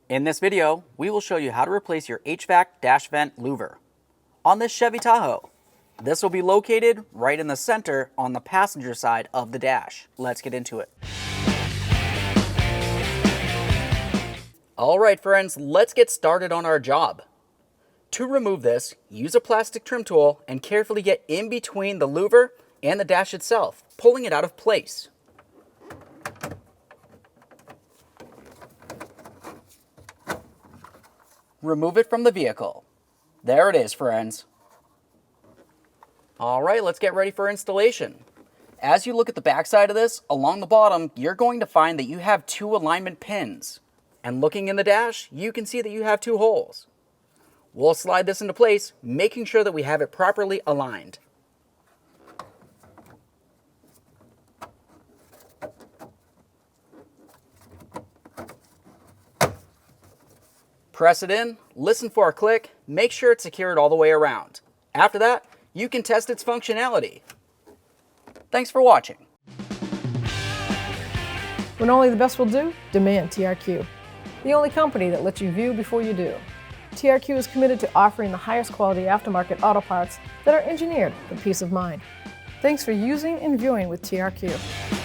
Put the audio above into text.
In this video, we will show you how to replace your HVAC dash vent louver on this Chevy Tahoe. This will be located right in the center on the passenger side of the dash. Let's get into it. All right, friends, let's get started on our job. To remove this, use a plastic trim tool and carefully get in between the louver and the dash itself, pulling it out of place. Remove it from the vehicle. There it is, friends. All right, let's get ready for installation. As you look at the back side of this, along the bottom, you're going to find that you have 2 alignment pins. And looking in the dash, you can see that you have 2 holes. We'll slide this into place, making sure that we have it properly aligned. Press it in, listen for a click, make sure it's secured all the way around. After that, you can test its functionality. Thanks for watching. When only the best will do, demand TRQ. The only company that lets you view before you do. TRQ is committed to offering the highest quality aftermarket auto parts that are engineered for peace of mind. Thanks for using and viewing with TRQ.